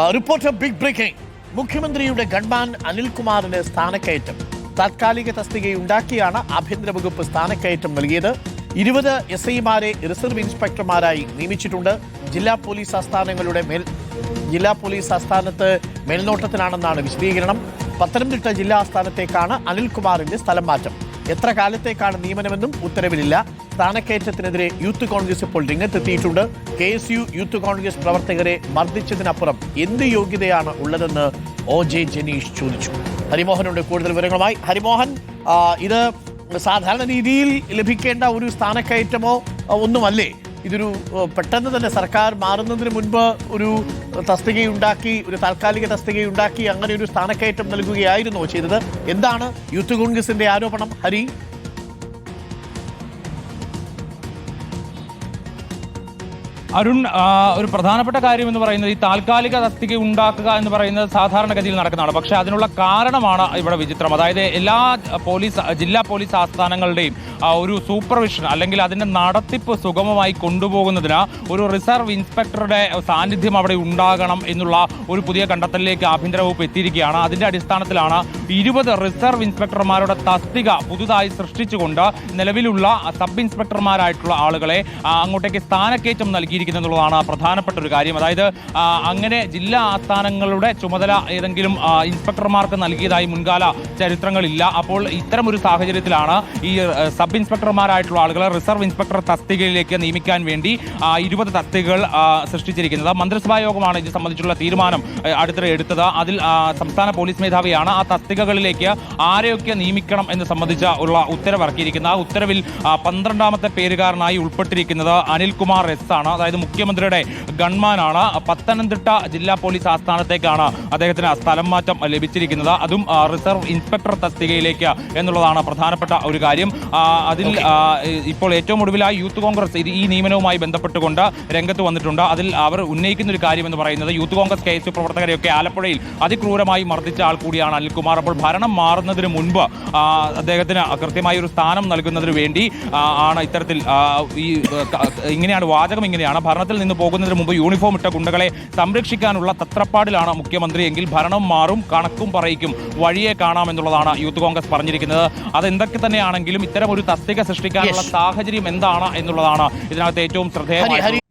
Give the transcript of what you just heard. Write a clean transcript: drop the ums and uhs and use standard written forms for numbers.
Reporter big breaking. മുഖ്യമന്ത്രിയുടെ gunman അനിൽകുമാറിന് സ്ഥാനക്കയറ്റം. താത്കാലിക തസ്തികയുണ്ടാക്കിയാണ് ആഭ്യന്തര വകുപ്പ് സ്ഥാനക്കയറ്റം നൽകിയത്. 20 SIമാരെ റിസർവ് ഇൻസ്പെക്ടർമാരായി നിയമിച്ചിട്ടുണ്ട്. ജില്ലാ പോലീസ് ആസ്ഥാനത്ത് മേൽനോട്ടത്തിനാണെന്നാണ് വിശദീകരണം. പത്തനംതിട്ട ജില്ലാ ആസ്ഥാനത്തേക്കാണ് അനിൽകുമാറിന്റെ സ്ഥലം മാറ്റം. എത്ര കാലത്തേക്കാണ് നിയമനമെന്നും ഉത്തരവിലില്ല. സ്ഥാനക്കയറ്റത്തിനെതിരെ യൂത്ത് കോൺഗ്രസ് ഇപ്പോൾ രംഗത്തെത്തിയിട്ടുണ്ട്. KSU യൂത്ത് കോൺഗ്രസ് പ്രവർത്തകരെ മർദ്ദിച്ചതിനപ്പുറം എന്ത് യോഗ്യതയാണ് ഉള്ളതെന്ന് OJ ജനീഷ് ചോദിച്ചു. ഹരിമോഹനുണ്ട് കൂടുതൽ വിവരങ്ങളുമായി. ഹരിമോഹൻ, ഇത് സാധാരണ രീതിയിൽ ലഭിക്കേണ്ട ഒരു സ്ഥാനക്കയറ്റമോ ഒന്നുമല്ലേ? ഇതൊരു പെട്ടെന്ന് തന്നെ സർക്കാർ മാറുന്നതിന് മുൻപ് ഒരു തസ്തികയുണ്ടാക്കി, ഒരു താൽക്കാലിക തസ്തികയുണ്ടാക്കി അങ്ങനെ ഒരു സ്ഥാനക്കയറ്റം നൽകുകയായിരുന്നോ ചെയ്തത്? എന്താണ് യൂത്ത് കോൺഗ്രസിന്റെ ആരോപണം, ഹരി? അരുൺ, ഒരു പ്രധാനപ്പെട്ട കാര്യം എന്ന് പറയുന്നത് ഈ താൽക്കാലിക തസ്തിക ഉണ്ടാക്കുക എന്ന് പറയുന്നത് സാധാരണഗതിയിൽ നടക്കുന്നതാണ്. പക്ഷേ അതിനുള്ള കാരണമാണ് ഇവിടെ വിചിത്രം. അതായത് എല്ലാ ജില്ലാ പോലീസ് ആസ്ഥാനങ്ങളുടെയും ഒരു സൂപ്പർവിഷൻ അല്ലെങ്കിൽ അതിൻ്റെ നടത്തിപ്പ് സുഗമമായി കൊണ്ടുപോകുന്നതിന് ഒരു റിസർവ് ഇൻസ്പെക്ടറുടെ സാന്നിധ്യം അവിടെ ഉണ്ടാകണം എന്നുള്ള ഒരു പുതിയ കണ്ടെത്തലിലേക്ക് ആഭ്യന്തര വകുപ്പ് എത്തിയിരിക്കുകയാണ്. അതിൻ്റെ അടിസ്ഥാനത്തിലാണ് 20 റിസർവ് ഇൻസ്പെക്ടർമാരുടെ തസ്തിക പുതുതായി സൃഷ്ടിച്ചുകൊണ്ട് നിലവിലുള്ള സബ് ഇൻസ്പെക്ടർമാരായിട്ടുള്ള ആളുകളെ അങ്ങോട്ടേക്ക് സ്ഥാനക്കയറ്റം നൽകിയിരിക്കുന്നുള്ളതാണ് പ്രധാനപ്പെട്ട ഒരു കാര്യം. അതായത് അങ്ങനെ ജില്ലാ ആസ്ഥാനങ്ങളുടെ ചുമതല ഏതെങ്കിലും ഇൻസ്പെക്ടർമാർക്ക് നൽകിയതായി മുൻകാല ചരിത്രങ്ങളില്ല. അപ്പോൾ ഇത്തരമൊരു സാഹചര്യത്തിലാണ് ഈ സബ് ഇൻസ്പെക്ടർമാരായിട്ടുള്ള ആളുകളെ റിസർവ് ഇൻസ്പെക്ടർ തസ്തികയിലേക്ക് നിയമിക്കാൻ വേണ്ടി 20 തസ്തികകൾ സൃഷ്ടിച്ചിരിക്കുന്നത്. മന്ത്രിസഭാ യോഗമാണ് ഇത് സംബന്ധിച്ചുള്ള തീരുമാനം അടുത്തിടെ എടുത്തത്. അതിൽ സംസ്ഥാന പോലീസ് മേധാവിയാണ് ആ തസ്തികകളിലേക്ക് ആരെയൊക്കെ നിയമിക്കണം എന്ന് സംബന്ധിച്ച ഉള്ള ഉത്തരവിറക്കിയിരിക്കുന്നത്. ആ ഉത്തരവിൽ 12ാമത്തെ പേരുകാരനായി ഉൾപ്പെട്ടിരിക്കുന്നത് അനിൽകുമാർ S ആണ്. അതായത് മുഖ്യമന്ത്രിയുടെ ഗൺമാനാണ്. പത്തനംതിട്ട ജില്ലാ പോലീസ് ആസ്ഥാനത്തേക്കാണ് അദ്ദേഹത്തിന് സ്ഥലം മാറ്റം ലഭിച്ചിരിക്കുന്നത്. അതും റിസർവ് ഇൻസ്പെക്ടർ തസ്തികയിലേക്ക് എന്നുള്ളതാണ് പ്രധാനപ്പെട്ട ഒരു കാര്യം. അതിൽ ഇപ്പോൾ ഏറ്റവും ഒടുവിലായി യൂത്ത് കോൺഗ്രസ് ഈ നിയമനവുമായി ബന്ധപ്പെട്ടുകൊണ്ട് രംഗത്ത് വന്നിട്ടുണ്ട്. അതിൽ അവർ ഉന്നയിക്കുന്ന ഒരു കാര്യം എന്ന് പറയുന്നത് യൂത്ത് കോൺഗ്രസ് KSU പ്രവർത്തകരെയൊക്കെ ആലപ്പുഴയിൽ അതിക്രൂരമായി മർദ്ദിച്ച ആൾ കൂടിയാണ് അനിൽകുമാർ. അപ്പോൾ ഭരണം മാറുന്നതിന് മുൻപ് അദ്ദേഹത്തിന് കൃത്യമായ ഒരു സ്ഥാനം നൽകുന്നതിന് വേണ്ടി ആണ് ഇത്തരത്തിൽ ഇങ്ങനെയാണ് വാചകം. ഇങ്ങനെയാണ്: ഭരണത്തിൽ നിന്ന് പോകുന്നതിന് മുമ്പ് യൂണിഫോം ഇട്ട ഗുണ്ടകളെ സംരക്ഷിക്കാനുള്ള തത്രപ്പാടിലാണ് മുഖ്യമന്ത്രി എങ്കിൽ ഭരണം മാറും, കണക്കും പറയിക്കും, വഴിയെ കാണാമെന്നുള്ളതാണ് യൂത്ത് കോൺഗ്രസ് പറഞ്ഞിരിക്കുന്നത്. അതെന്തൊക്കെ തന്നെയാണെങ്കിലും ഇത്തരം ഒരു തസ്തിക സൃഷ്ടിക്കാനുള്ള സാഹചര്യം എന്താണ് എന്നുള്ളതാണ് ഇതിനകത്ത് ഏറ്റവും ശ്രദ്ധേയമായി.